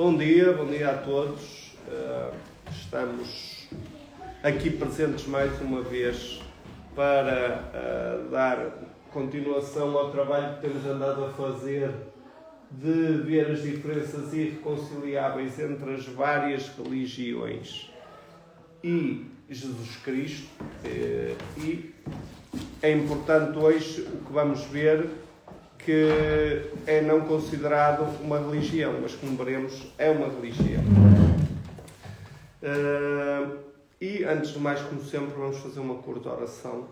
Bom dia a todos. Estamos aqui presentes mais uma vez para dar continuação ao trabalho que temos andado a fazer de ver as diferenças irreconciliáveis entre as várias religiões e Jesus Cristo. E é importante hoje o que vamos ver, que é não considerado uma religião, mas como veremos, é uma religião. E antes de mais, como sempre, vamos fazer uma curta oração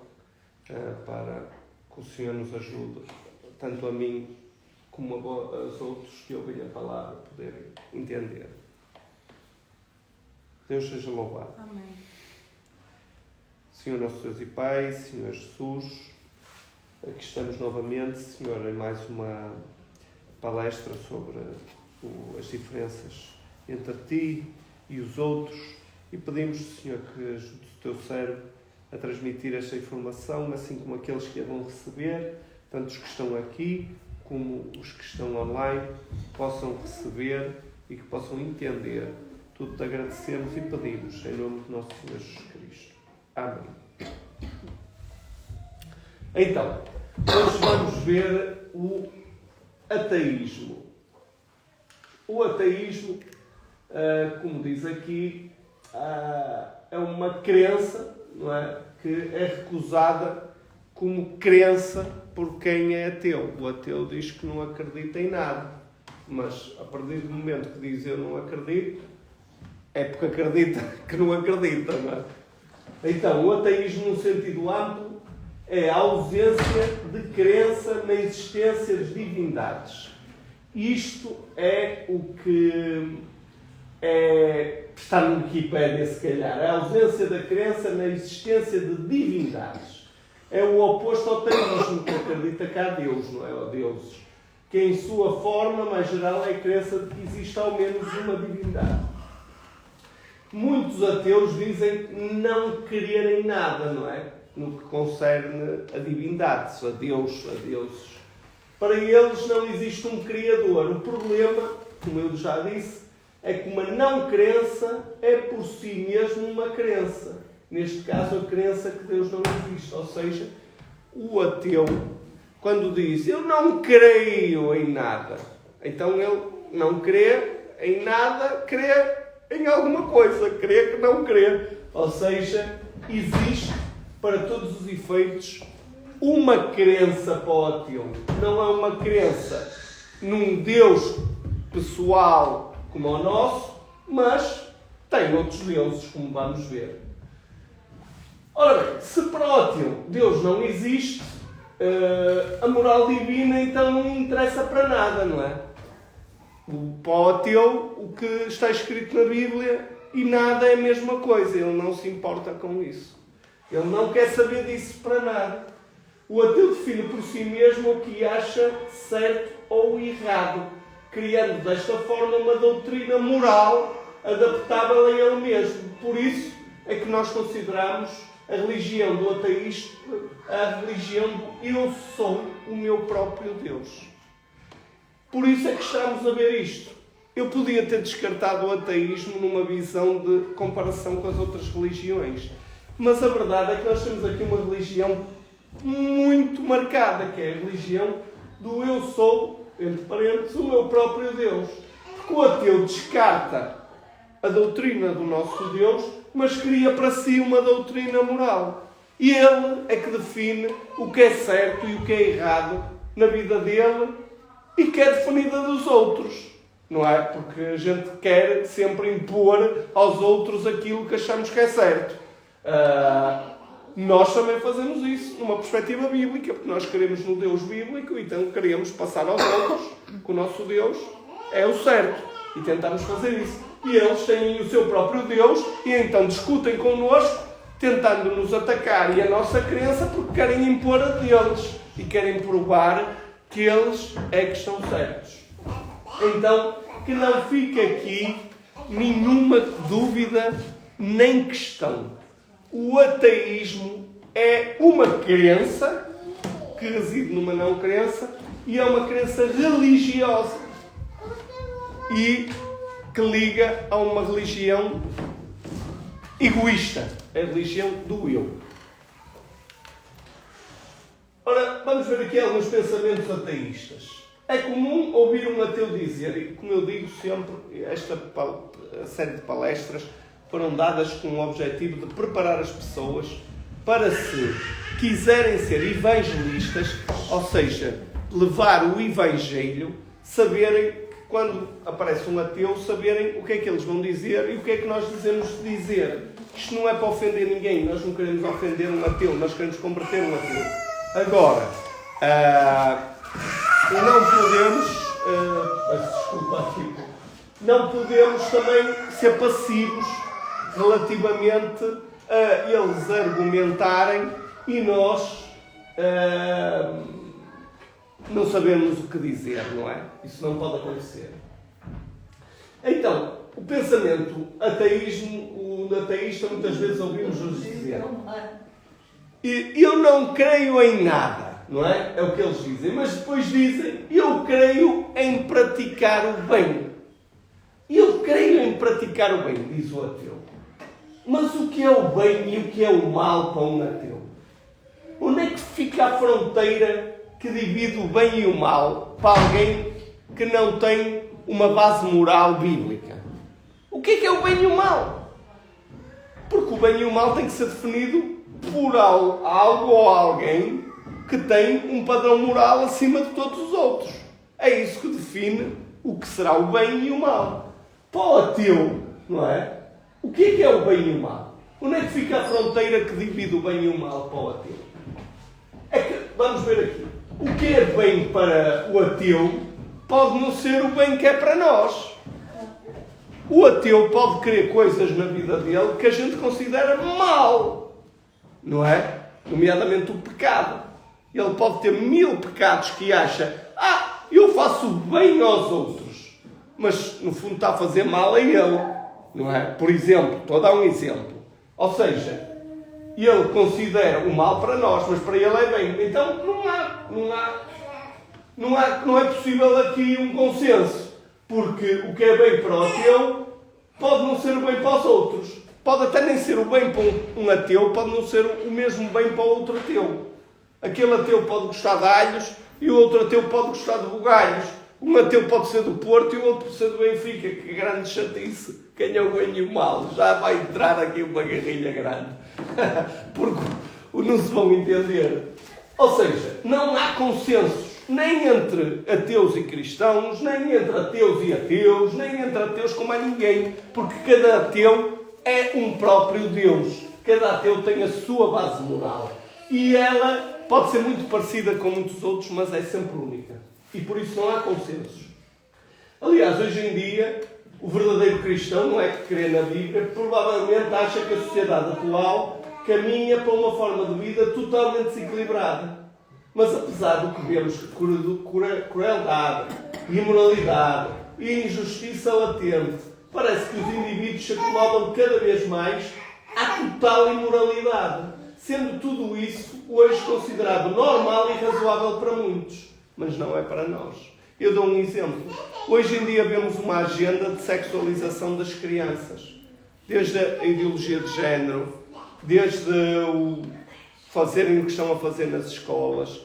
para que o Senhor nos ajude, tanto a mim como aos outros que ouvem a palavra poderem entender. Deus seja louvado. Amém. Senhor nosso Deus e Pai, Senhor Jesus, aqui estamos novamente, Senhor, em mais uma palestra sobre as diferenças entre ti e os outros, e pedimos, Senhor, que ajude o teu servo a transmitir esta informação, assim como aqueles que a vão receber, tanto os que estão aqui como os que estão online, possam receber e que possam entender. Tudo te agradecemos e pedimos em nome de nosso Senhor Jesus Cristo. Amém. Então, hoje vamos ver o ateísmo. O ateísmo, como diz aqui, é uma crença, não é? Que é recusada como crença por quem é ateu. O ateu diz que não acredita em nada, mas a partir do momento que diz eu não acredito, é porque acredita que não acredita, não é? Então, o ateísmo, no sentido amplo, é a ausência de crença na existência de divindades. Isto é o que está no Wikipédia, se calhar. A ausência da crença na existência de divindades. É o oposto ao teísmo, que acredita que há Deus, não é? Ou deuses. Que em sua forma mais geral é a crença de que existe ao menos uma divindade. Muitos ateus dizem não querer em nada, não é? No que concerne a divindades, a Deus, a deuses. Para eles não existe um Criador. O problema, como eu já disse, é que uma não crença é por si mesmo uma crença. Neste caso, a crença que Deus não existe. Ou seja, o ateu, quando diz eu não creio em nada, então ele não crê em nada, crê em alguma coisa, crê que não crê. Ou seja, existe, para todos os efeitos, uma crença para o ateu. Não é uma crença num Deus pessoal como o nosso, mas tem outros deuses, como vamos ver. Ora bem, se para o ateu Deus não existe, a moral divina então não interessa para nada, não é? Para o ateu, o que está escrito na Bíblia e nada é a mesma coisa. Ele não se importa com isso. Ele não quer saber disso para nada. O ateu define por si mesmo o que acha certo ou errado, criando desta forma uma doutrina moral adaptável a ele mesmo. Por isso é que nós consideramos a religião do ateísta a religião do eu sou o meu próprio Deus. Por isso é que estamos a ver isto. Eu podia ter descartado o ateísmo numa visão de comparação com as outras religiões. Mas a verdade é que nós temos aqui uma religião muito marcada, que é a religião do eu sou, entre parênteses, o meu próprio Deus. Porque o ateu descarta a doutrina do nosso Deus, mas cria para si uma doutrina moral. E ele é que define o que é certo e o que é errado na vida dele e que é definida dos outros. Não é? Porque a gente quer sempre impor aos outros aquilo que achamos que é certo. Nós também fazemos isso numa perspectiva bíblica, porque nós queremos no Deus bíblico, então queremos passar aos outros que o nosso Deus é o certo. E tentamos fazer isso. E eles têm o seu próprio Deus e então discutem connosco, tentando nos atacar e a nossa crença, porque querem impor a deles e querem provar que eles é que estão certos. Então, que não fique aqui nenhuma dúvida nem questão. O ateísmo é uma crença que reside numa não crença e é uma crença religiosa. E que liga a uma religião egoísta, a religião do eu. Ora, vamos ver aqui alguns pensamentos ateístas. É comum ouvir um ateu dizer, e como eu digo sempre, esta série de palestras foram dadas com o objetivo de preparar as pessoas para, se quiserem ser evangelistas, ou seja, levar o evangelho, saberem, quando aparece um ateu, saberem o que é que eles vão dizer e o que é que nós devemos dizer. Isto não é para ofender ninguém, nós não queremos ofender um ateu, nós queremos converter um ateu. Agora, não podemos, não podemos também ser passivos relativamente a eles argumentarem e nós não sabemos o que dizer, não é? Isso não pode acontecer. Então, o pensamento ateísmo, o ateísta muitas vezes ouvimos-nos dizer: eu não creio em nada, não é? É o que eles dizem. Mas depois dizem: eu creio em praticar o bem. Eu creio em praticar o bem, diz o ateu. Mas o que é o bem e o que é o mal para um ateu? Onde é que fica a fronteira que divide o bem e o mal para alguém que não tem uma base moral bíblica? O que é o bem e o mal? Porque o bem e o mal tem que ser definido por algo ou alguém que tem um padrão moral acima de todos os outros. É isso que define o que será o bem e o mal. Para o ateu, não é? O que é o bem e o mal? Onde é que fica a fronteira que divide o bem e o mal para o ateu? É que, vamos ver aqui, o que é bem para o ateu pode não ser o bem que é para nós. O ateu pode querer coisas na vida dele que a gente considera mal, não é? Nomeadamente o pecado. Ele pode ter 1000 pecados que acha: eu faço bem aos outros, mas no fundo está a fazer mal a ele, não é? Por exemplo, estou a dar um exemplo. Ou seja, ele considera o mal para nós, mas para ele é bem. Então não é possível aqui um consenso, porque o que é bem para o ateu pode não ser o bem para os outros. Pode até nem ser o bem para um ateu, pode não ser o mesmo bem para o outro ateu. Aquele ateu pode gostar de alhos e o outro ateu pode gostar de bugalhos. Um ateu pode ser do Porto e o outro pode ser do Benfica. Que grande chatice. Quem é o bem e o mal? Já vai entrar aqui uma guerrilha grande. Porque não se vão entender. Ou seja, não há consensos nem entre ateus e cristãos, nem entre ateus e ateus, nem entre ateus com mais ninguém. Porque cada ateu é um próprio Deus. Cada ateu tem a sua base moral. E ela pode ser muito parecida com muitos outros, mas é sempre única. E por isso não há consensos. Aliás, hoje em dia, o verdadeiro cristão, não é que crê na Bíblia, provavelmente acha que a sociedade atual caminha para uma forma de vida totalmente desequilibrada. Mas apesar do que vemos crueldade, imoralidade e injustiça latente, parece que os indivíduos se acomodam cada vez mais à total imoralidade, sendo tudo isso hoje considerado normal e razoável para muitos, mas não é para nós. Eu dou um exemplo. Hoje em dia vemos uma agenda de sexualização das crianças, desde a ideologia de género, desde o fazerem o que estão a fazer nas escolas.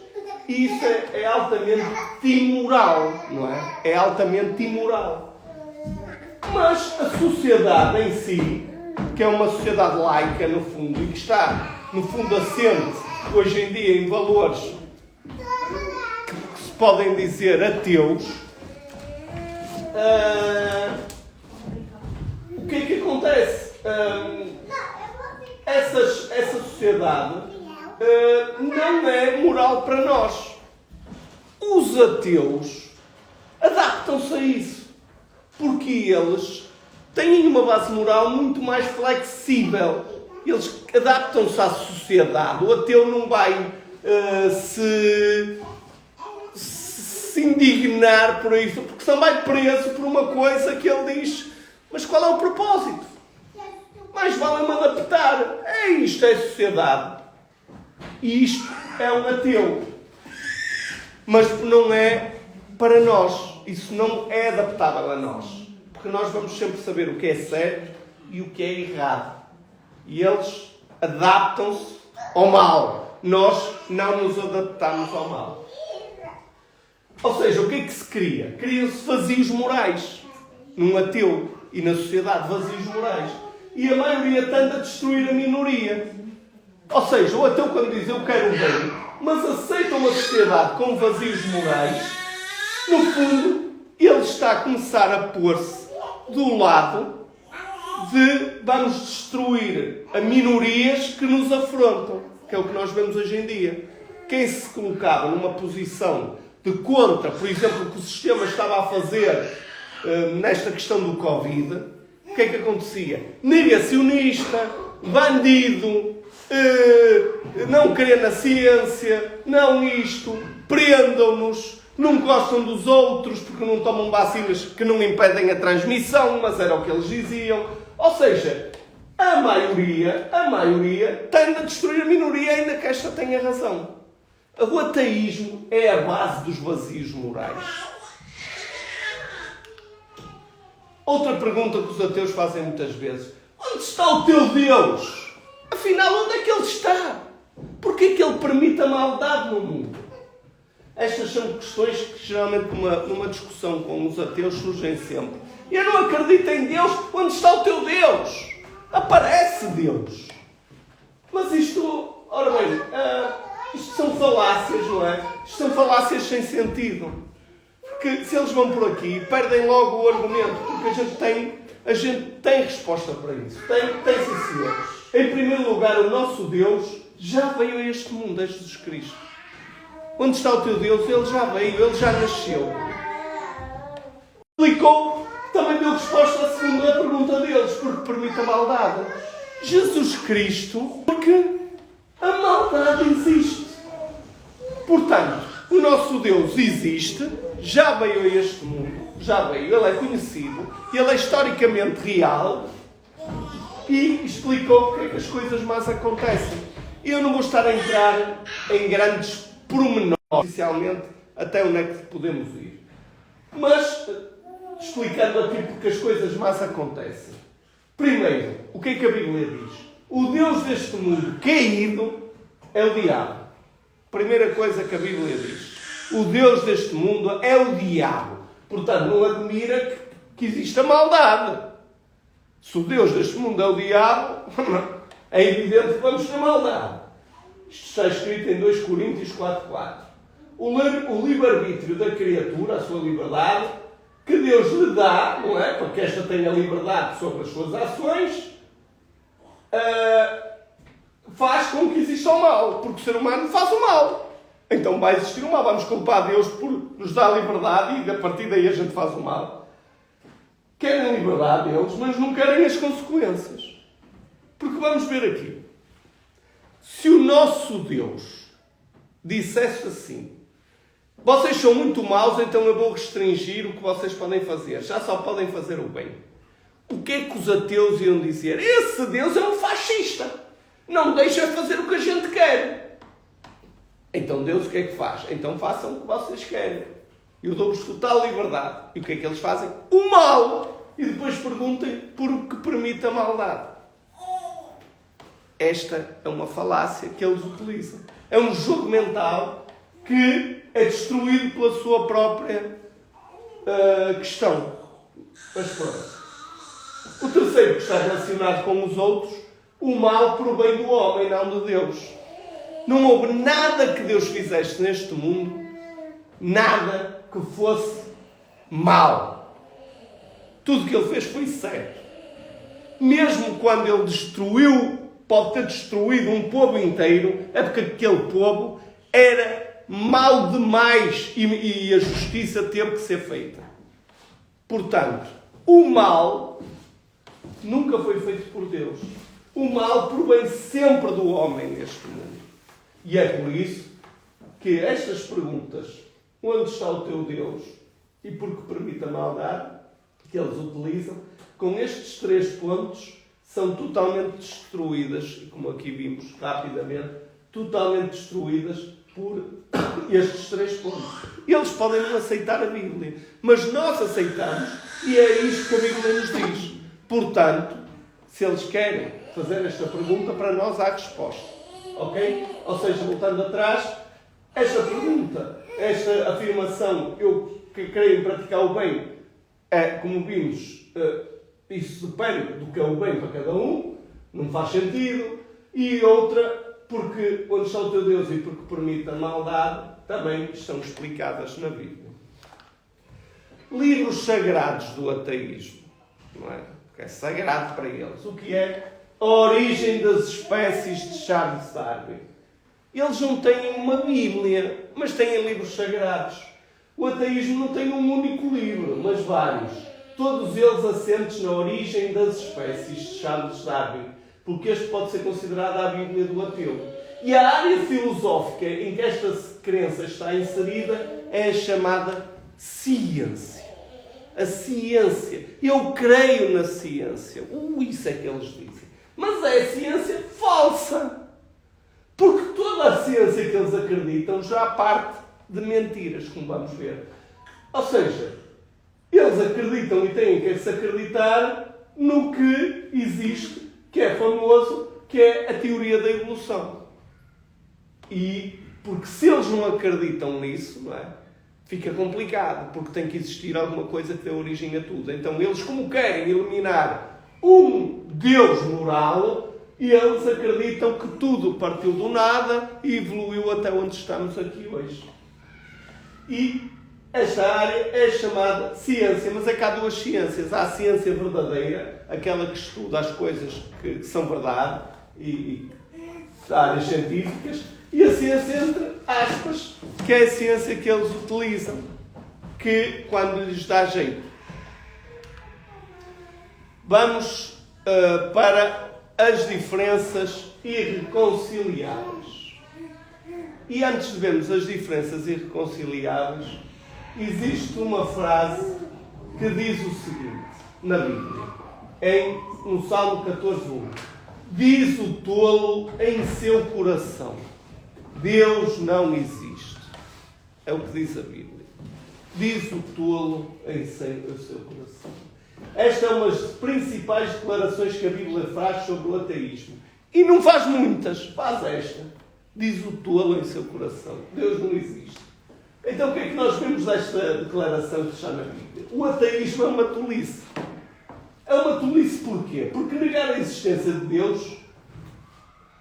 E isso é altamente imoral, não é? É altamente imoral. Mas a sociedade em si, que é uma sociedade laica no fundo, e que está, no fundo, assente hoje em dia em valores que se podem dizer ateus, o que é que acontece? Essa sociedade não é moral para nós. Os ateus adaptam-se a isso, porque eles têm uma base moral muito mais flexível. Eles adaptam-se à sociedade. O ateu não vai se indignar por isso, porque senão vai preso por uma coisa que ele diz: mas qual é o propósito? Mais vale-me adaptar. Isto é sociedade. E isto é um ateu. Mas não é para nós. Isso não é adaptável a nós. porque nós vamos sempre saber o que é certo e o que é errado. E eles adaptam-se ao mal. Nós não nos adaptamos ao mal. Ou seja, o que é que se cria? Criam-se vazios morais. Num ateu e na sociedade, vazios morais. E a maioria tende a destruir a minoria. Ou seja, o ateu quando diz eu quero o bem, mas aceita uma sociedade com vazios morais, no fundo, ele está a começar a pôr-se do lado de vamos destruir a minorias que nos afrontam, que é o que nós vemos hoje em dia. Quem se colocava numa posição de contra, por exemplo, o que o sistema estava a fazer nesta questão do Covid, o que é que acontecia? Negacionista, bandido, não crer na ciência, não isto, prendam-nos, não gostam dos outros porque não tomam vacinas que não impedem a transmissão, mas era o que eles diziam. Ou seja, a maioria tende a destruir a minoria, ainda que esta tenha razão. O ateísmo é a base dos vazios morais. Outra pergunta que os ateus fazem muitas vezes: onde está o teu Deus? Afinal, onde é que ele está? Porquê é que ele permite a maldade no mundo? Estas são questões que geralmente numa discussão com os ateus surgem sempre. Eu não acredito em Deus. Onde está o teu Deus? Aparece Deus. Mas isto, ora bem, isto são falácias, não é? Isto são falácias sem sentido. Porque se eles vão por aqui, perdem logo o argumento. Porque a gente tem resposta para isso. Tem sim, senhores. Em primeiro lugar, o nosso Deus já veio a este mundo, é Jesus Cristo. Onde está o teu Deus? Ele já veio, ele já nasceu. Explicou, também deu resposta à segunda pergunta deles, porque permite a maldade. Jesus Cristo, porque a maldade existe. Portanto, o nosso Deus existe, já veio a este mundo, já veio, ele é conhecido, ele é historicamente real e explicou porque é que as coisas mais acontecem. Eu não vou estar a entrar em grandes pormenores, oficialmente, até onde é que podemos ir. Mas, explicando aqui porque as coisas más acontecem. Primeiro, o que é que a Bíblia diz? O Deus deste mundo caído é o diabo. Primeira coisa que a Bíblia diz. O Deus deste mundo é o diabo. Portanto, não admira que exista maldade. Se o Deus deste mundo é o diabo, é evidente que vamos ter maldade. Isto está escrito em 2 Coríntios 4:4. O livre-arbítrio da criatura, a sua liberdade, que Deus lhe dá, não é? Para que esta tenha liberdade sobre as suas ações, faz com que exista o mal, porque o ser humano faz o mal. Então vai existir o mal. Vamos culpar Deus por nos dar liberdade e a partir daí a gente faz o mal. Querem liberdade eles, mas não querem as consequências. Porque vamos ver aqui. Se o nosso Deus dissesse assim: vocês são muito maus, então eu vou restringir o que vocês podem fazer. Já só podem fazer o bem. O que é que os ateus iam dizer? Esse Deus é um fascista. Não deixa fazer o que a gente quer. Então Deus o que é que faz? Então façam o que vocês querem. Eu dou-vos total liberdade. E o que é que eles fazem? O mal. E depois perguntem por o que permite a maldade. Esta é uma falácia que eles utilizam. É um jogo mental que é destruído pela sua própria questão. Mas pronto. O terceiro, que está relacionado com os outros, o mal provém do homem, não de Deus. Não houve nada que Deus fizesse neste mundo, nada que fosse mal. Tudo que ele fez foi certo. Mesmo quando ele destruiu, pode ter destruído um povo inteiro, é porque aquele povo era mau demais e a justiça teve que ser feita. Portanto, o mal nunca foi feito por Deus. O mal provém sempre do homem neste mundo. E é por isso que estas perguntas, onde está o teu Deus e por que permite a maldade, que eles utilizam, com estes 3 pontos, são totalmente destruídas, e como aqui vimos rapidamente, totalmente destruídas por estes 3 pontos. Eles podem não aceitar a Bíblia, mas nós aceitamos E é isto que a Bíblia nos diz. Portanto, se eles querem fazer esta pergunta, para nós há resposta. Ok? Ou seja, voltando atrás, esta pergunta, esta afirmação, eu que creio em praticar o bem, como vimos, isso depende do que é o bem para cada um, não faz sentido. E outra, porque onde está o teu Deus e porque permite a maldade, também estão explicadas na Bíblia. Livros sagrados do ateísmo, não é? Porque é sagrado para eles. O que é? A origem das espécies de Charles Darwin. Eles não têm uma Bíblia, mas têm livros sagrados. O ateísmo não tem um único livro, mas vários. Todos eles assentes na origem das espécies de Charles Darwin, porque este pode ser considerado a Bíblia do ateu. E a área filosófica em que esta crença está inserida é a chamada ciência. A ciência. Eu creio na ciência. Isso é que eles dizem. Mas é ciência falsa. Porque toda a ciência que eles acreditam já parte de mentiras, como vamos ver. Ou seja, eles acreditam e têm que se acreditar no que existe, que é famoso, que é a teoria da evolução. E porque se eles não acreditam nisso, não é? Fica complicado, porque tem que existir alguma coisa que dê origem a tudo. Então eles, como querem eliminar um Deus moral, eles acreditam que tudo partiu do nada e evoluiu até onde estamos aqui hoje. E esta área é chamada ciência, mas é que há duas ciências. Há a ciência verdadeira, aquela que estuda as coisas que são verdade, e áreas científicas, e a ciência, entre aspas, que é a ciência que eles utilizam, que quando lhes dá jeito. Vamos para as diferenças irreconciliáveis. E antes de vermos as diferenças irreconciliáveis, existe uma frase que diz o seguinte, na Bíblia, no Salmo 14:1. Diz o tolo em seu coração: Deus não existe. É o que diz a Bíblia. Diz o tolo em seu coração. Esta é uma das principais declarações que a Bíblia faz sobre o ateísmo. E não faz muitas, faz esta. Diz o tolo em seu coração: Deus não existe. Então o que é que nós vemos desta declaração que está na Bíblia? O ateísmo é uma tolice. É uma tolice porquê? Porque negar a existência de Deus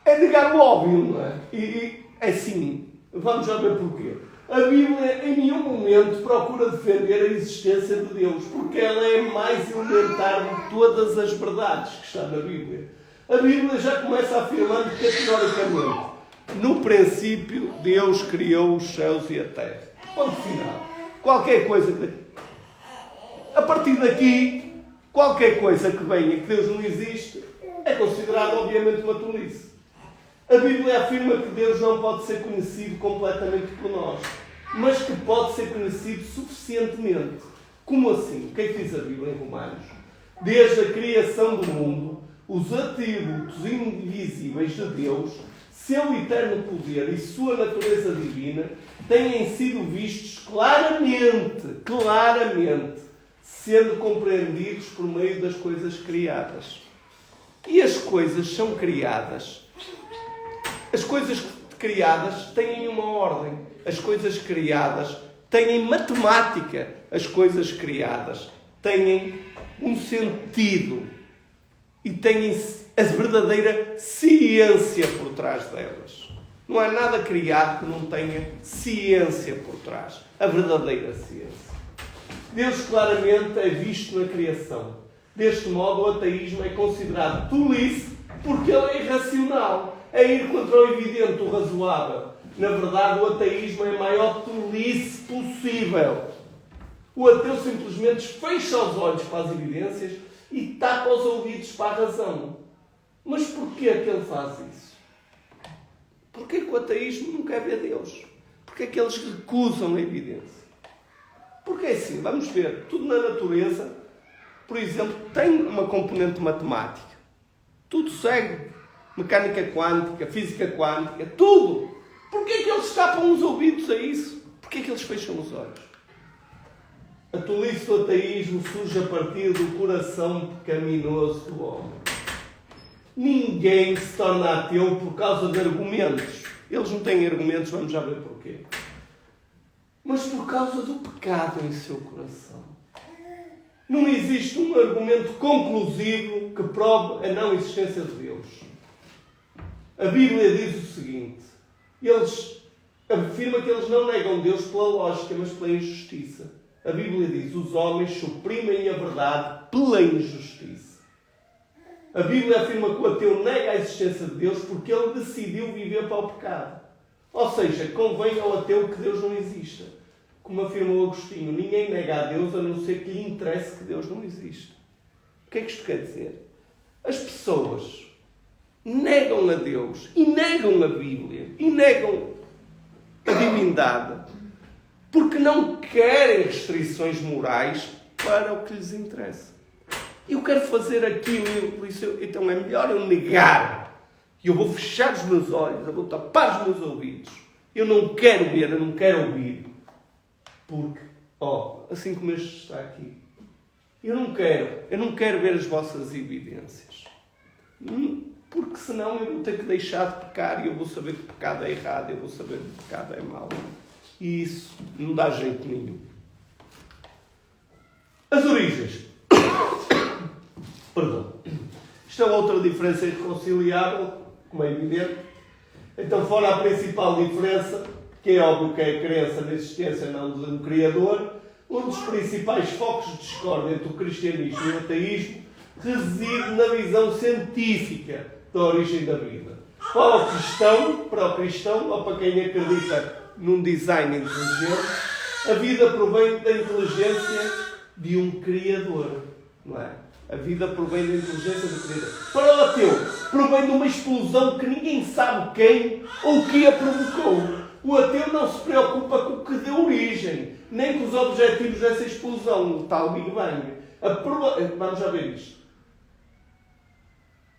é negar o óbvio, não é? E assim, vamos já ver porquê. A Bíblia em nenhum momento procura defender a existência de Deus, porque ela é mais elementar de todas as verdades que está na Bíblia. A Bíblia já começa afirmando categoricamente: no princípio Deus criou os céus e a terra. Ponto final. Qualquer coisa a partir daqui, qualquer coisa que venha que Deus não existe é considerada obviamente uma tolice. A Bíblia afirma que Deus não pode ser conhecido completamente por nós, mas que pode ser conhecido suficientemente. Como assim? O que é que diz a Bíblia em Romanos? Desde a criação do mundo, os atributos invisíveis de Deus, seu eterno poder e sua natureza divina, têm sido vistos claramente, sendo compreendidos por meio das coisas criadas. E as coisas são criadas. As coisas criadas têm uma ordem. As coisas criadas têm matemática. As coisas criadas têm um sentido. E têm a verdadeira ciência por trás delas. Não há nada criado que não tenha ciência por trás. A verdadeira ciência. Deus claramente é visto na criação. Deste modo, o ateísmo é considerado tolice porque ele é irracional. É ir contra o evidente, o razoável. Na verdade, o ateísmo é a maior tolice possível. O ateu simplesmente fecha os olhos para as evidências e tapa os ouvidos para a razão. Mas porquê é que ele faz isso? Porquê que o ateísmo não quer ver Deus? Porquê é que eles recusam a evidência? Porque é assim, vamos ver, tudo na natureza, por exemplo, tem uma componente matemática. Tudo segue. Mecânica quântica, física quântica, tudo. Porquê é que eles tapam os ouvidos a isso? Porquê é que eles fecham os olhos? A tolice do ateísmo surge a partir do coração pecaminoso do homem. Ninguém se torna ateu por causa de argumentos. Eles não têm argumentos, vamos já ver porquê. Mas por causa do pecado em seu coração. Não existe um argumento conclusivo que prove a não existência de Deus. A Bíblia diz o seguinte: afirma que eles não negam Deus pela lógica, mas pela injustiça. A Bíblia diz: os homens suprimem a verdade pela injustiça. A Bíblia afirma que o ateu nega a existência de Deus porque ele decidiu viver para o pecado. Ou seja, convém ao ateu que Deus não exista. Como afirmou Agostinho, ninguém nega a Deus a não ser que lhe interesse que Deus não existe. O que é que isto quer dizer? As pessoas negam a Deus e negam a Bíblia e negam a divindade porque não querem restrições morais para o que lhes interessa. Eu quero fazer aquilo, por isso então é melhor eu negar. Eu vou fechar os meus olhos, eu vou tapar os meus ouvidos. Eu não quero ver, eu não quero ouvir. Porque, assim como este está aqui, eu não quero ver as vossas evidências. Porque senão eu vou ter que deixar de pecar e eu vou saber que pecado é errado, eu vou saber que pecado é mau. E isso não dá jeito nenhum. As origens. Perdão. Isto é outra diferença irreconciliável, como é evidente. Então, fora a principal diferença, que é óbvio que é a crença na existência não de um Criador, um dos principais focos de discórdia entre o cristianismo e o ateísmo reside na visão científica da origem da vida. Para o cristão, ou para quem acredita num design inteligente, a vida provém da inteligência de um Criador, não é? A vida provém da inteligência do Criador. Para o ateu, provém de uma explosão que ninguém sabe quem ou o que a provocou. O ateu não se preocupa com o que deu origem, nem com os objetivos dessa explosão, o tal Big Bang. Vamos já ver isto.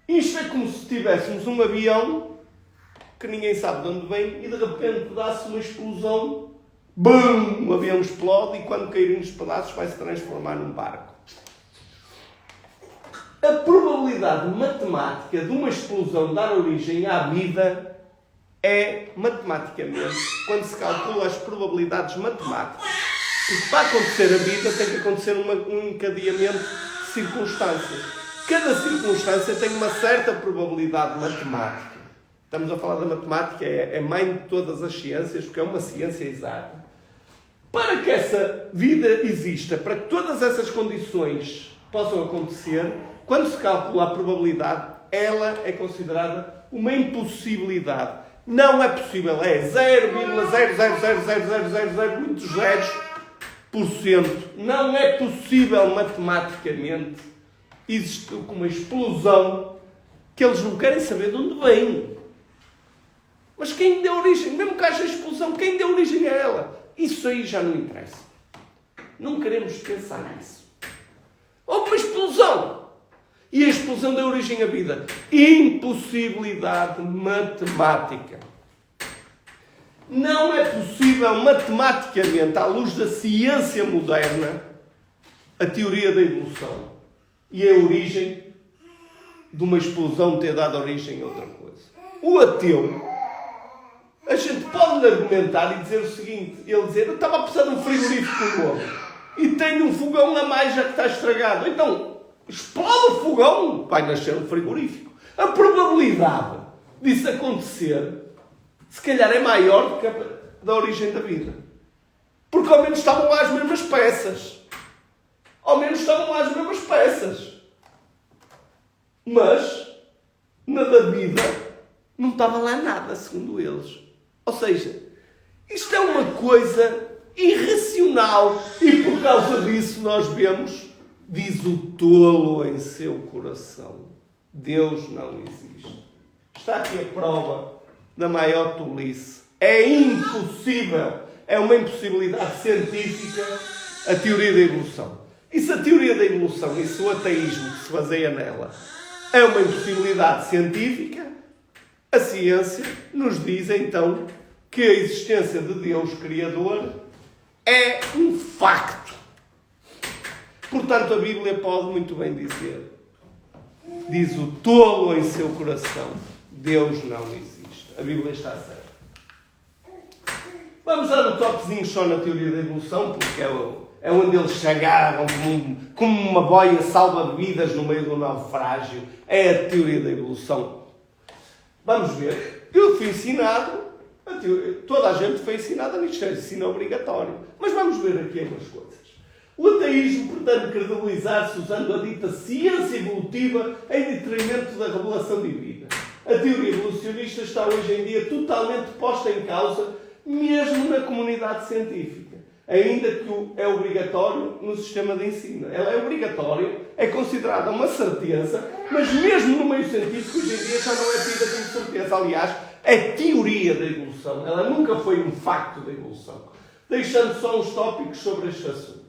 Isto é como se tivéssemos um avião que ninguém sabe de onde vem e de repente dá-se uma explosão, BUM! O avião explode e quando caírem nos pedaços vai se transformar num barco. A probabilidade matemática de uma explosão dar origem à vida é, matematicamente, quando se calcula as probabilidades matemáticas. Porque para acontecer a vida tem que acontecer um encadeamento de circunstâncias. Cada circunstância tem uma certa probabilidade matemática. Estamos a falar da matemática, é mãe de todas as ciências, porque é uma ciência exata. Para que essa vida exista, para que todas essas condições possam acontecer, quando se calcula a probabilidade, ela é considerada uma impossibilidade. Não é possível, é 0,0000000, muitos zeros, por cento. Não é possível matematicamente existir uma explosão que eles não querem saber de onde vem. Mas quem deu origem, mesmo que haja explosão, quem deu origem a ela? Isso aí já não interessa. Não queremos pensar nisso. Houve uma explosão. E a explosão deu origem à vida. Impossibilidade matemática. Não é possível matematicamente, à luz da ciência moderna, a teoria da evolução e a origem de uma explosão ter dado origem a outra coisa. O ateu, a gente pode argumentar e dizer o seguinte, ele dizer, eu estava a precisar de um frigorífico novo e tenho um fogão a mais já que está estragado. Então, explode o fogão, vai nascer um frigorífico. A probabilidade disso acontecer, se calhar, é maior do que a da origem da vida. Porque ao menos estavam lá as mesmas peças. Mas, na da vida, não estava lá nada, segundo eles. Ou seja, isto é uma coisa irracional. E por causa disso nós vemos, diz o tolo em seu coração, Deus não existe. Está aqui a prova da maior tolice. É impossível, é uma impossibilidade científica a teoria da evolução. E se a teoria da evolução e se o ateísmo que se baseia nela é uma impossibilidade científica, a ciência nos diz então que a existência de Deus Criador é um facto. Portanto, a Bíblia pode muito bem dizer, diz o tolo em seu coração, Deus não existe. A Bíblia está certa. Vamos dar um toquezinho só na teoria da evolução, porque é onde eles se agarram como uma boia salva-vidas no meio do naufrágio. É a teoria da evolução. Vamos ver. Eu fui ensinado, toda a gente foi ensinada nisto, é ensino obrigatório. Mas vamos ver aqui algumas coisas. O ateísmo pretende credibilizar-se usando a dita ciência evolutiva em detrimento da revelação divina. A teoria evolucionista está hoje em dia totalmente posta em causa, mesmo na comunidade científica, ainda que é obrigatório no sistema de ensino. Ela é obrigatória, é considerada uma certeza, mas mesmo no meio científico hoje em dia já não é tida como certeza. Aliás, é teoria da evolução. Ela nunca foi um facto da evolução. Deixando só uns tópicos sobre este assunto.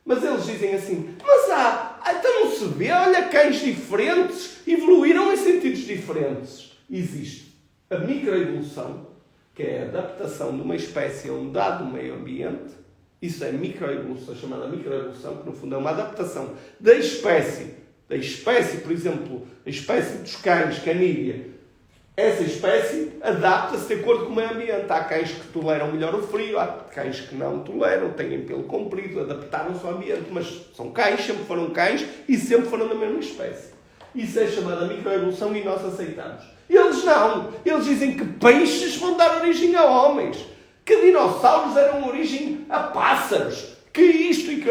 Mas eles dizem assim, então não se vê, olha, cães diferentes evoluíram em sentidos diferentes. Existe a microevolução, que é a adaptação de uma espécie a um dado meio ambiente. Isso é microevolução, chamada microevolução, que no fundo é uma adaptação da espécie, por exemplo, a espécie dos cães, canídea. Essa espécie adapta-se de acordo com o meio ambiente. Há cães que toleram melhor o frio, há cães que não toleram, têm pelo comprido, adaptaram-se ao ambiente, mas são cães, sempre foram cães e sempre foram da mesma espécie. Isso é chamada microevolução e nós aceitamos. Eles não. Eles dizem que peixes vão dar origem a homens, que dinossauros deram origem a pássaros, que isto e que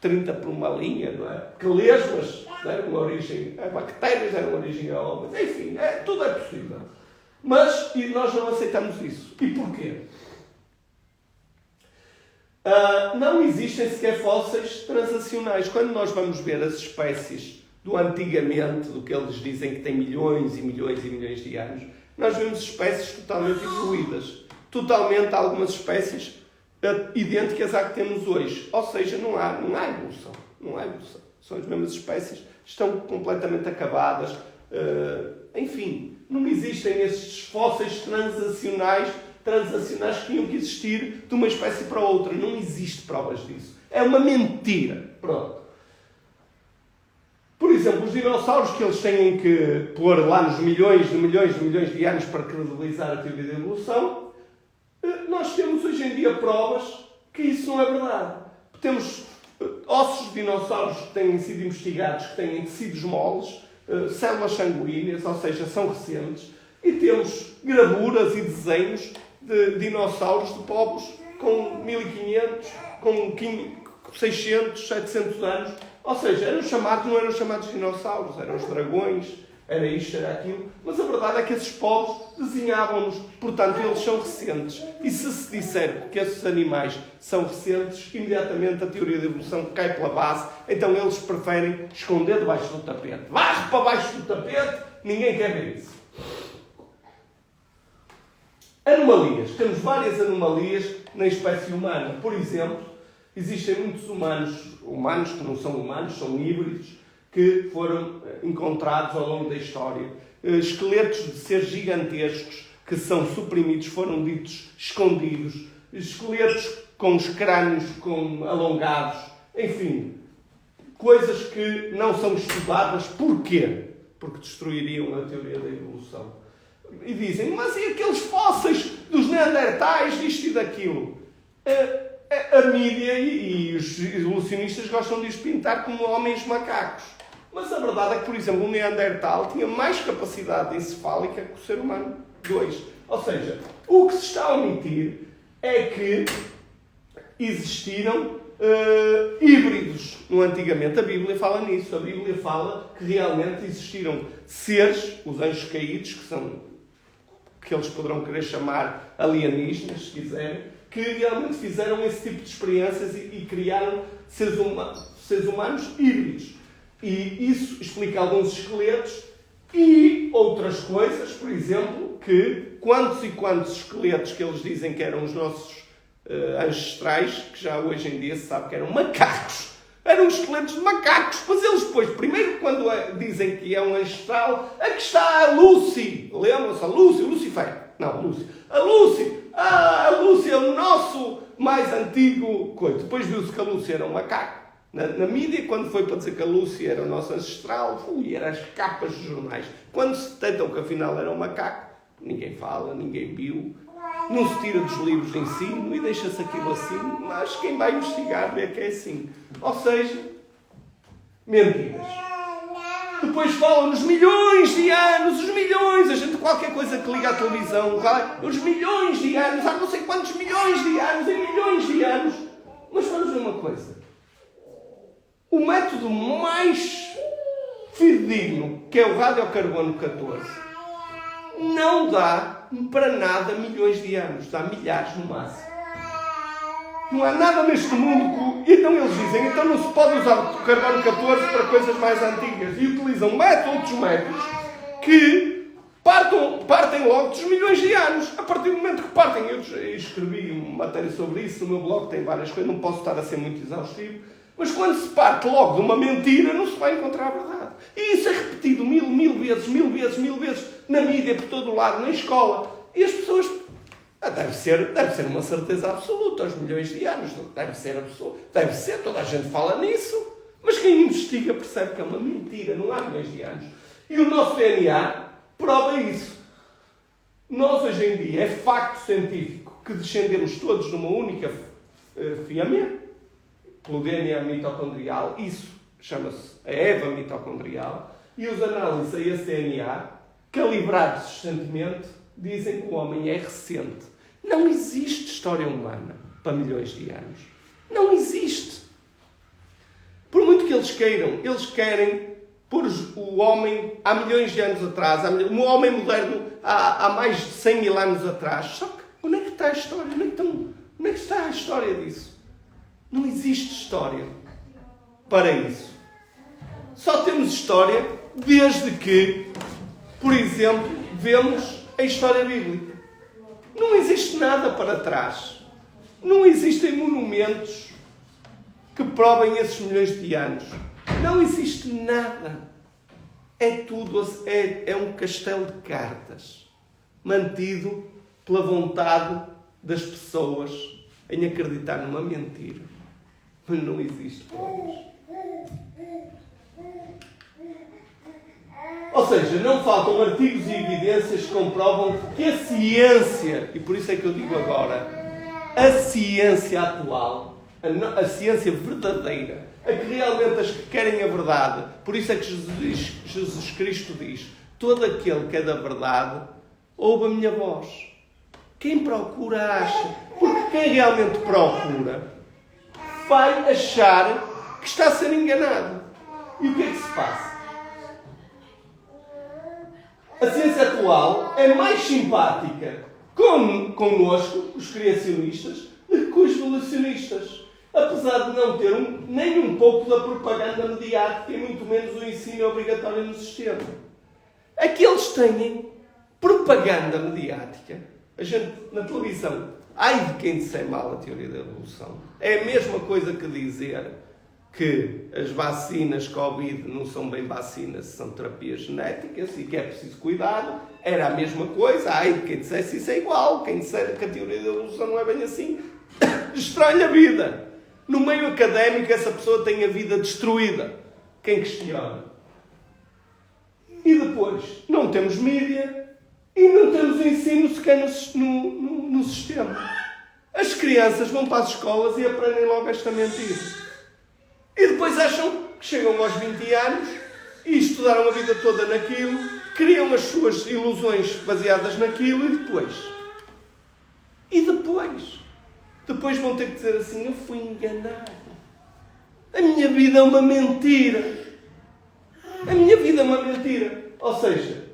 30 por uma linha, não é? Que lesmas deram origem a bactérias, deram origem a homens. Enfim, tudo é possível. Mas nós não aceitamos isso. E porquê? Não existem sequer fósseis transacionais. Quando nós vamos ver as espécies do antigamente, do que eles dizem que tem milhões e milhões e milhões de anos, nós vemos espécies totalmente evoluídas. Totalmente algumas espécies idênticas à que temos hoje. Ou seja, não há evolução. Não há evolução. São as mesmas espécies, estão completamente acabadas. Enfim, não existem esses fósseis transacionais que tinham que existir de uma espécie para outra. Não existe provas disso. É uma mentira. Pronto. Por exemplo, os dinossauros que eles têm que pôr lá nos milhões de anos para credibilizar a teoria da evolução, nós temos hoje em dia provas que isso não é verdade. Temos ossos de dinossauros que têm sido investigados, que têm tecidos moles, células sanguíneas, ou seja, são recentes, e temos gravuras e desenhos de dinossauros de povos com 1500, com 600, 700 anos. Ou seja, não eram chamados dinossauros, eram os dragões, era isto, era aquilo. Mas a verdade é que esses povos desenhavam-nos, portanto, eles são recentes. E se disser que esses animais são recentes, imediatamente a teoria da evolução cai pela base. Então eles preferem esconder debaixo do tapete. Varre para baixo do tapete, ninguém quer ver isso. Anomalias. Temos várias anomalias na espécie humana. Por exemplo, existem muitos humanos que não são humanos, são híbridos, que foram encontrados ao longo da história. Esqueletos de seres gigantescos que são suprimidos, foram ditos escondidos. Esqueletos com os crânios alongados. Enfim, coisas que não são estudadas. Porquê? Porque destruiriam a teoria da evolução. E dizem, mas e aqueles fósseis dos neandertais, disto e daquilo? A mídia e os evolucionistas gostam de os pintar como homens macacos. Mas a verdade é que, por exemplo, o Neandertal tinha mais capacidade encefálica que o ser humano 2. Ou seja, o que se está a omitir é que existiram híbridos no antigamente. A Bíblia fala nisso. A Bíblia fala que realmente existiram seres, os anjos caídos, que eles poderão querer chamar alienígenas, se quiserem, que realmente fizeram esse tipo de experiências e criaram seres humanos híbridos. E isso explica alguns esqueletos e outras coisas, por exemplo, que quantos e quantos esqueletos que eles dizem que eram os nossos ancestrais, que já hoje em dia se sabe que eram macacos. Eram esqueletos de macacos. Mas eles depois, primeiro quando dizem que é um ancestral, aqui está a Lucy. Lembram-se? A Lucy, o Lucifer. Não, a Lucy. A Lucy é o nosso mais antigo coisa. Depois viu-se que a Lúcia era um macaco. Na mídia, quando foi para dizer que a Lúcia era o nosso ancestral, era as capas dos jornais. Quando se tentam que afinal era um macaco, ninguém fala, ninguém viu. Não se tira dos livros de ensino e deixa-se aquilo assim, mas quem vai investigar vê que é assim. Ou seja, mentiras. Depois falam nos milhões de anos, os milhões, a gente qualquer coisa que liga à televisão, os milhões de anos, há não sei quantos milhões de anos, em milhões de anos. Mas vamos ver uma coisa. O método mais fidedigno, que é o radiocarbono 14, não dá para nada milhões de anos, dá milhares no máximo. Não há nada neste mundo que... Então eles dizem, então não se pode usar o carbono 14 para coisas mais antigas. E utilizam outros métodos que partem logo dos milhões de anos. A partir do momento que partem, eu escrevi uma matéria sobre isso, no meu blog tem várias coisas, não posso estar a ser muito exaustivo, mas quando se parte logo de uma mentira, não se vai encontrar a verdade. E isso é repetido mil vezes, na mídia, por todo o lado, na escola. E as pessoas... Deve ser uma certeza absoluta, aos milhões de anos. Deve ser, toda a gente fala nisso. Mas quem investiga percebe que é uma mentira, não há milhões de anos. E o nosso DNA prova isso. Nós, hoje em dia, é facto científico que descendemos todos numa única fêmea, pelo DNA mitocondrial. Isso chama-se a Eva mitocondrial. E os análises a esse DNA, calibrados recentemente, dizem que o homem é recente. Não existe história humana para milhões de anos. Não existe. Por muito que eles queiram, eles querem pôr o homem há milhões de anos atrás, o homem moderno há mais de 100 mil anos atrás. Só que onde é que está a história? Onde é que está a história disso? Não existe história para isso. Só temos história desde que, por exemplo, vemos a história bíblica. Não existe nada para trás. Não existem monumentos que provem esses milhões de anos. Não existe nada. É tudo, é um castelo de cartas, mantido pela vontade das pessoas em acreditar numa mentira. Mas não existe provas. Ou seja, não faltam artigos e evidências que comprovam que a ciência, e por isso é que eu digo agora, a ciência atual, a ciência verdadeira, a que realmente as que querem a verdade, por isso é que Jesus Cristo diz, todo aquele que é da verdade, ouve a minha voz. Quem procura, acha. Porque quem realmente procura, vai achar que está a ser enganado. E o que é que se passa? A ciência atual é mais simpática connosco, os criacionistas, do que com os evolucionistas. Apesar de não ter nem um pouco da propaganda mediática e muito menos o ensino obrigatório no sistema. Aqueles têm propaganda mediática. A gente, na televisão, ai de quem disser mal a teoria da evolução. É a mesma coisa que dizer que as vacinas Covid não são bem vacinas, são terapias genéticas e que é preciso cuidado. Era a mesma coisa. Ai, quem dissesse isso é igual. Quem disser que a teoria da evolução não é bem assim, destrói a vida. No meio académico, essa pessoa tem a vida destruída. Quem questiona? E depois, não temos mídia e não temos ensino sequer no sistema. As crianças vão para as escolas e aprendem logo esta mentira. E depois acham que chegam aos 20 anos e estudaram a vida toda naquilo, criam as suas ilusões baseadas naquilo e depois vão ter que dizer assim, eu fui enganado. A minha vida é uma mentira. A minha vida é uma mentira. Ou seja,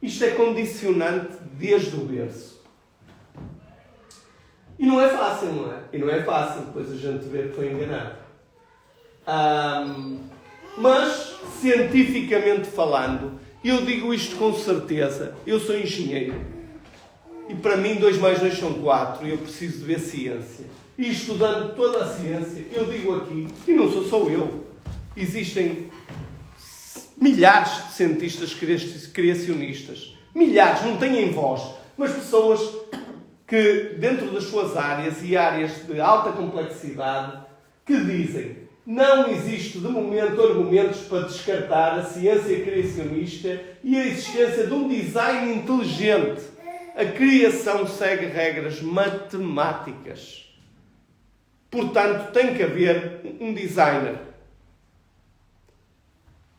isto é condicionante desde o berço. E não é fácil, não é? E não é fácil depois a gente ver que foi enganado. Mas, cientificamente falando, eu digo isto com certeza, eu sou engenheiro e para mim 2 mais 2 são 4 e eu preciso de ver ciência. E estudando toda a ciência, eu digo aqui, e não sou só eu, existem milhares de cientistas criacionistas, milhares, não têm voz, mas pessoas que, dentro das suas áreas e áreas de alta complexidade, que dizem: não existe de momento argumentos para descartar a ciência criacionista e a existência de um design inteligente. A criação segue regras matemáticas. Portanto, tem que haver um designer.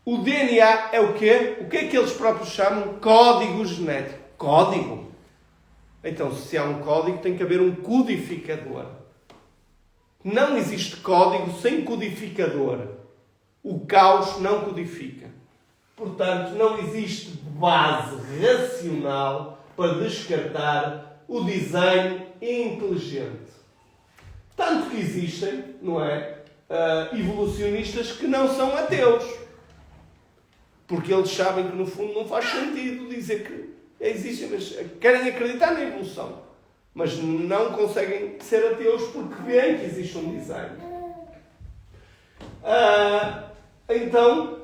O DNA é o quê? O que é que eles próprios chamam? Código genético. Código? Então, se há um código, tem que haver um codificador. Não existe código sem codificador. O caos não codifica. Portanto, não existe base racional para descartar o design inteligente. Tanto que existem, não é, evolucionistas que não são ateus. Porque eles sabem que, no fundo, não faz sentido dizer que existe, mas querem acreditar na evolução. Mas não conseguem ser ateus porque veem que existe um design. Então,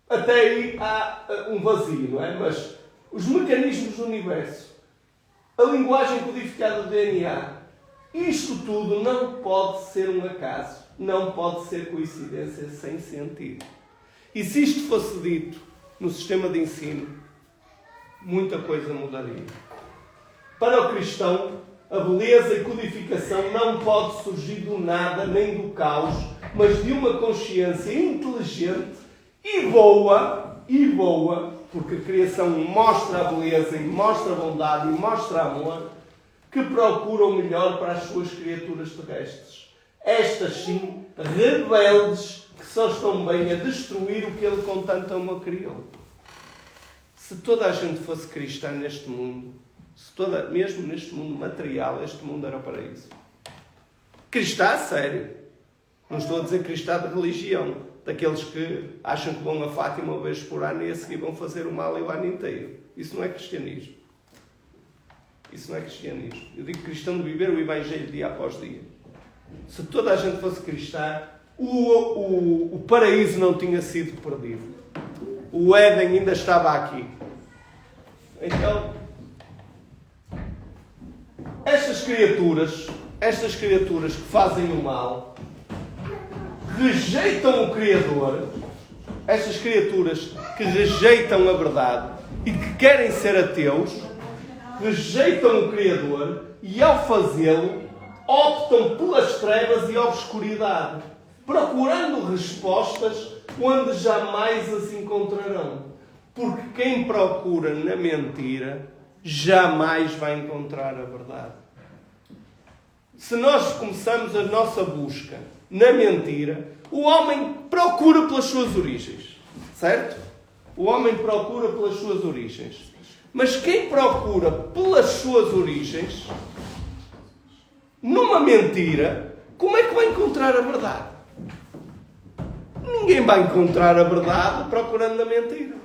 até aí há um vazio, não é? Mas os mecanismos do universo, a linguagem codificada do DNA, isto tudo não pode ser um acaso, não pode ser coincidência sem sentido. E se isto fosse dito no sistema de ensino, muita coisa mudaria. Para o cristão, a beleza e codificação não pode surgir do nada nem do caos, mas de uma consciência inteligente e boa, porque a criação mostra a beleza e mostra a bondade e mostra amor, que procura o melhor para as suas criaturas terrestres. Estas sim, rebeldes, que só estão bem a destruir o que ele com tanto amor criou. Se toda a gente fosse cristã neste mundo, mesmo neste mundo material, este mundo era o paraíso. Cristã a sério. Não estou a dizer cristã de religião, daqueles que acham que vão a Fátima uma vez por ano e a seguir vão fazer o mal o ano inteiro. Isso não é cristianismo. Isso não é cristianismo. Eu digo cristão de viver o Evangelho dia após dia. Se toda a gente fosse cristã, o paraíso não tinha sido perdido. O Éden ainda estava aqui. Então, estas criaturas que fazem o mal, rejeitam o Criador, estas criaturas que rejeitam a verdade e que querem ser ateus, rejeitam o Criador e, ao fazê-lo, optam pelas trevas e a obscuridade, procurando respostas onde jamais as encontrarão. Porque quem procura na mentira jamais vai encontrar a verdade. Se nós começamos a nossa busca na mentira, o homem procura pelas suas origens. Certo? O homem procura pelas suas origens. Mas quem procura pelas suas origens, numa mentira, como é que vai encontrar a verdade? Ninguém vai encontrar a verdade procurando na mentira.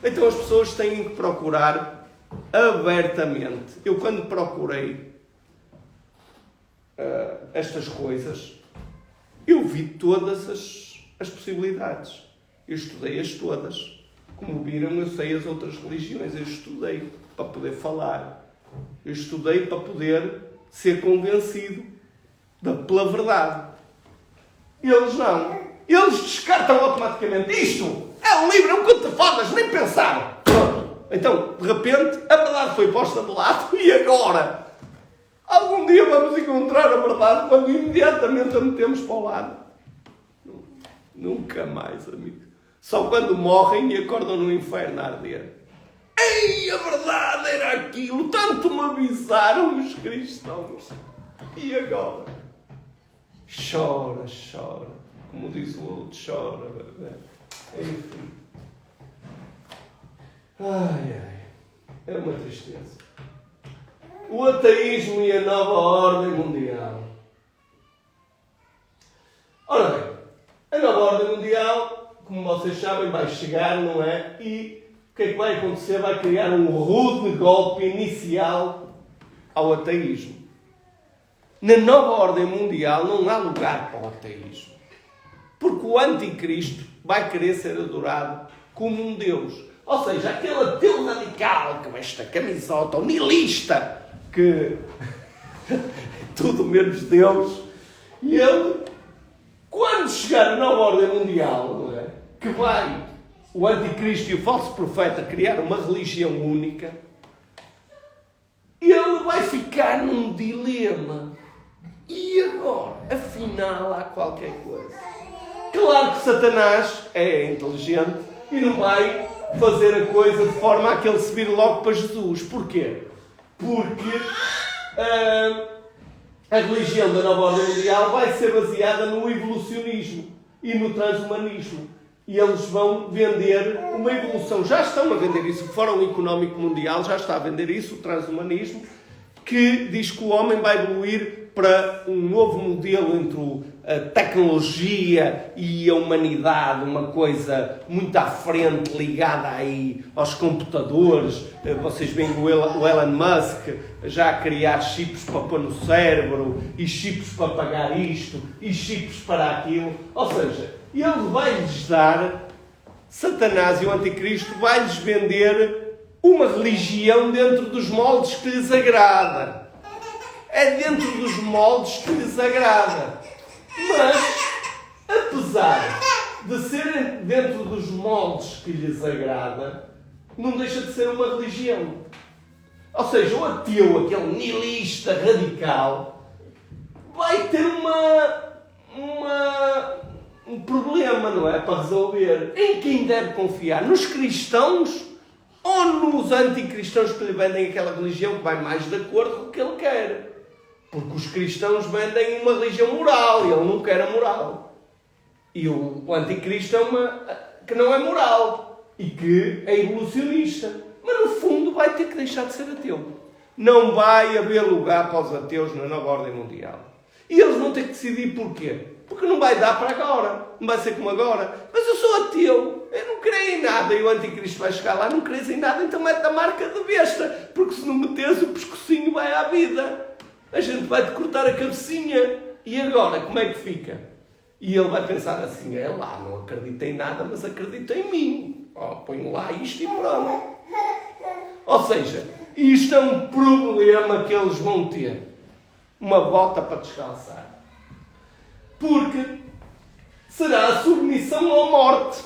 Então as pessoas têm que procurar abertamente. Eu, quando procurei estas coisas, eu vi todas as possibilidades. Eu estudei-as todas. Como viram, eu sei as outras religiões. Eu estudei para poder falar. Eu estudei para poder ser convencido pela verdade. Eles não. Eles descartam automaticamente. Isto é um livro, é um conto de fadas, nem pensaram. Pronto. Então, de repente, a verdade foi posta de lado e agora? Algum dia vamos encontrar a verdade quando imediatamente a metemos para o lado. Nunca mais, amigo. Só quando morrem e acordam no inferno a arder. Ei, a verdade era aquilo. Tanto me avisaram os cristãos. E agora? Chora, chora. Como diz o outro, chora. Enfim. Ai, ai. É uma tristeza. O ateísmo e a nova ordem mundial. Ora bem, a nova ordem mundial, como vocês sabem, vai chegar, não é? E o que é que vai acontecer? Vai criar um rude golpe inicial ao ateísmo. Na nova ordem mundial não há lugar para o ateísmo. Porque o anticristo vai querer ser adorado como um Deus. Ou seja, aquele ateu radical que veste a camisota, o nihilista, que tudo menos Deus. E ele, quando chegar a nova ordem mundial, não é? Que vai o anticristo e o falso profeta criar uma religião única, ele vai ficar num dilema. E agora? Afinal, há qualquer coisa. Claro que Satanás é inteligente e não vai fazer a coisa de forma a que ele se vire logo para Jesus. Porquê? Porque a religião da nova ordem mundial vai ser baseada no evolucionismo e no transhumanismo. E eles vão vender uma evolução. Já estão a vender isso. O Fórum Económico Mundial já está a vender isso, o transhumanismo, que diz que o homem vai evoluir para um novo modelo entre a tecnologia e a humanidade, uma coisa muito à frente, ligada aí aos computadores. Vocês veem o Elon Musk já a criar chips para pôr no cérebro, e chips para pagar isto, e chips para aquilo. Ou seja, ele vai-lhes dar, Satanás e o Anticristo vai-lhes vender uma religião dentro dos moldes que lhes agrada. É dentro dos moldes que lhes agrada. Mas, apesar de ser dentro dos moldes que lhes agrada, não deixa de ser uma religião. Ou seja, o ateu, aquele nihilista radical, vai ter um problema, não é? Para resolver. Em quem deve confiar? Nos cristãos ou nos anticristãos que lhe vendem aquela religião que vai mais de acordo com o que ele quer? Porque os cristãos vendem uma religião moral e ele não quer a moral. E o anticristo é uma que não é moral e que é evolucionista. Mas no fundo vai ter que deixar de ser ateu. Não vai haver lugar para os ateus na nova ordem mundial. E eles vão ter que decidir porquê. Porque não vai dar para agora. Não vai ser como agora. Mas eu sou ateu. Eu não creio em nada. E o anticristo vai chegar lá. Não creio em nada. Então mete a marca de besta. Porque se não meteres, o pescocinho vai à vida. A gente vai-te cortar a cabecinha. E agora, como é que fica? E ele vai pensar assim, é lá, não acredito em nada, mas acredito em mim. Ponho lá isto e pronto. Ou seja, isto é um problema que eles vão ter. Uma bota para descalçar. Porque será a submissão ou a morte.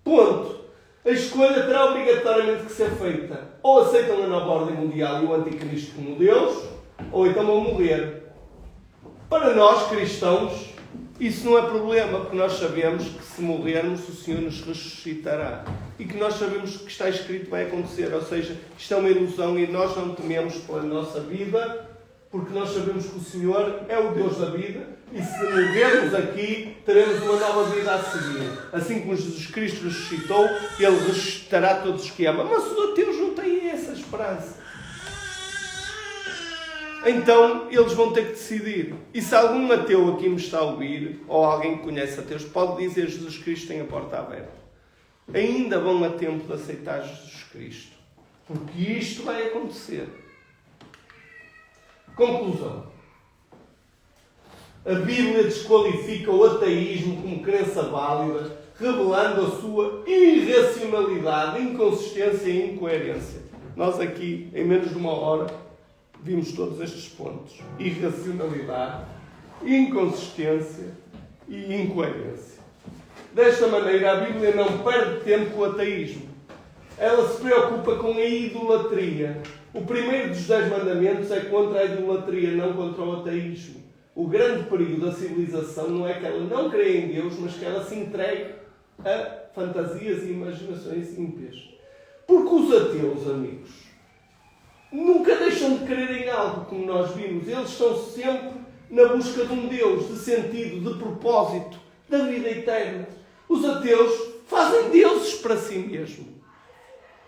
Ponto. A escolha terá obrigatoriamente que ser feita. Ou aceitam a nova ordem mundial e o anticristo como Deus, ou então vão morrer. Para nós, cristãos, isso não é problema, porque nós sabemos que se morrermos, o Senhor nos ressuscitará. E que nós sabemos que o que está escrito vai acontecer. Ou seja, isto é uma ilusão e nós não tememos pela nossa vida, porque nós sabemos que o Senhor é o Deus da vida e se morrermos aqui, teremos uma nova vida a seguir. Assim como Jesus Cristo ressuscitou, Ele ressuscitará todos os que ama. Mas os ateus não têm essa esperança. Então, eles vão ter que decidir. E se algum ateu aqui me está a ouvir, ou alguém que conhece ateus, pode dizer: Jesus Cristo tem a porta aberta. Ainda vão a tempo de aceitar Jesus Cristo. Porque isto vai acontecer. Conclusão. A Bíblia desqualifica o ateísmo como crença válida, revelando a sua irracionalidade, inconsistência e incoerência. Nós aqui, em menos de uma hora, vimos todos estes pontos. Irracionalidade, inconsistência e incoerência. Desta maneira, a Bíblia não perde tempo com o ateísmo. Ela se preocupa com a idolatria. O primeiro dos 10 mandamentos é contra a idolatria, não contra o ateísmo. O grande perigo da civilização não é que ela não creia em Deus, mas que ela se entregue a fantasias e imaginações ímpias. Porque os ateus, amigos, nunca deixam de crer em algo, como nós vimos. Eles estão sempre na busca de um Deus, de sentido, de propósito, da vida eterna. Os ateus fazem deuses para si mesmo.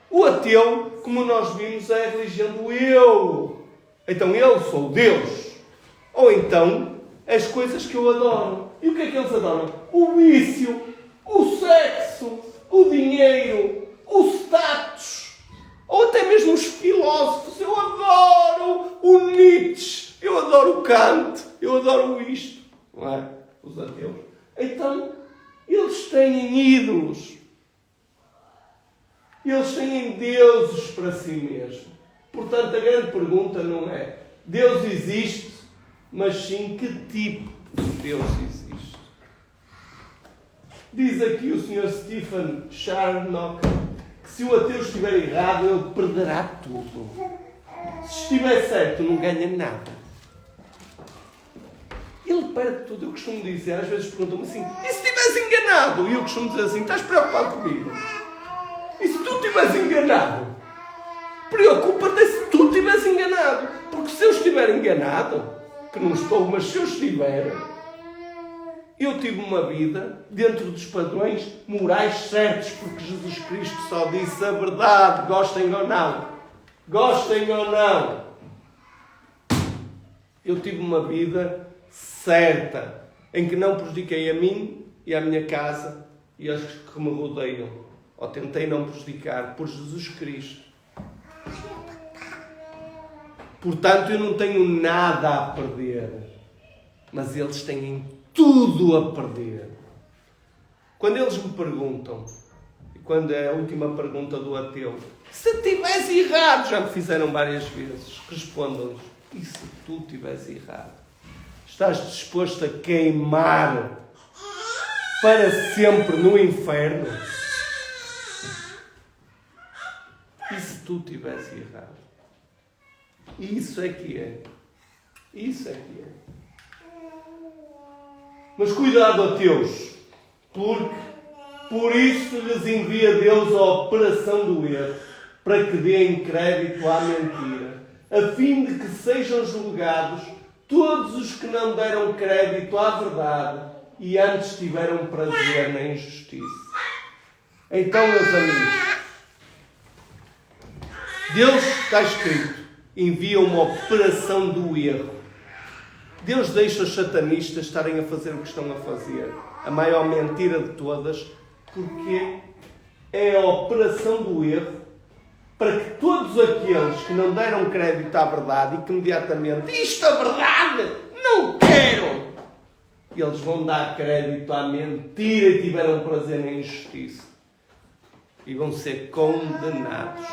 O ateu, como nós vimos, é a religião do eu. Então eu sou Deus. Ou então, as coisas que eu adoro. E o que é que eles adoram? O vício, o sexo, o dinheiro, o status. Ou até mesmo os filósofos. Eu adoro o Nietzsche. Eu adoro o Kant. Eu adoro isto. Não é? Os ateus. Então, eles têm ídolos. Eles têm deuses para si mesmos. Portanto, a grande pergunta não é Deus existe, mas sim que tipo de Deus existe. Diz aqui o Sr. Stephen Charnock que se o ateu estiver errado, ele perderá tudo. Se estiver certo, não ganha nada. Ele perde tudo. Eu costumo dizer, às vezes perguntam-me assim, e se estivesse enganado? E eu costumo dizer assim, estás preocupado comigo? E se tu estiveres enganado? Preocupa-te se tu estiveres enganado. Porque se eu estiver enganado, que não estou, mas se eu estiver, eu tive uma vida dentro dos padrões morais certos, porque Jesus Cristo só disse a verdade, gostem ou não. Gostem ou não. Eu tive uma vida certa, em que não prejudiquei a mim e à minha casa e aos que me rodeiam. Ou tentei não prejudicar por Jesus Cristo. Portanto, eu não tenho nada a perder. Mas eles têm tudo a perder. Quando eles me perguntam, e quando é a última pergunta do ateu, se tivesse errado, já me fizeram várias vezes, respondam-lhes, e se tu tivesse errado? Estás disposto a queimar para sempre no inferno? E se tu tivesse errado? Isso é que é. Isso é que é. Mas cuidado, ateus, porque por isso lhes envia Deus a operação do erro, para que deem crédito à mentira, a fim de que sejam julgados todos os que não deram crédito à verdade e antes tiveram prazer na injustiça. Então, meus amigos, Deus, está escrito, envia uma operação do erro. Deus deixa os satanistas estarem a fazer o que estão a fazer. A maior mentira de todas, porque é a operação do erro para que todos aqueles que não deram crédito à verdade e que imediatamente isto é verdade, não quero, eles vão dar crédito à mentira e tiveram prazer na injustiça. E vão ser condenados.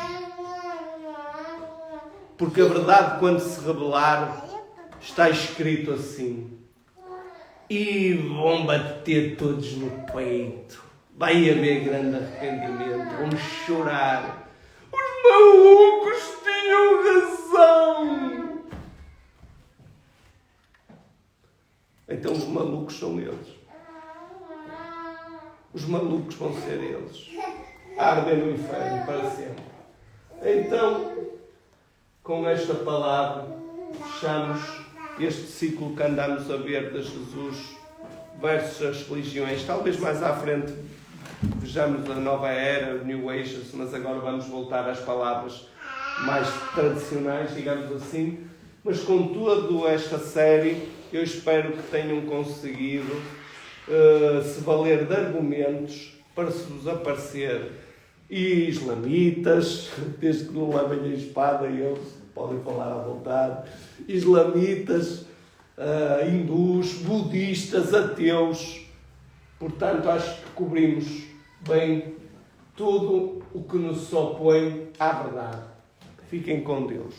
Porque a verdade, quando se revelar, está escrito assim. E vão bater todos no peito. Vai haver grande arrependimento. Vão chorar. Os malucos tinham razão. Então os malucos são eles. Os malucos vão ser eles. Ardem no inferno para sempre. Então, com esta palavra, fechamos este ciclo que andamos a ver de Jesus versus as religiões. Talvez mais à frente vejamos a nova era, o New Age, mas agora vamos voltar às palavras mais tradicionais, digamos assim. Mas com toda esta série, eu espero que tenham conseguido se valer de argumentos para se vos aparecer islamitas, desde que não levem a espada, eles podem falar à vontade, islamitas, hindus, budistas, ateus. Portanto, acho que cobrimos bem tudo o que nos opõe à verdade. Fiquem com Deus.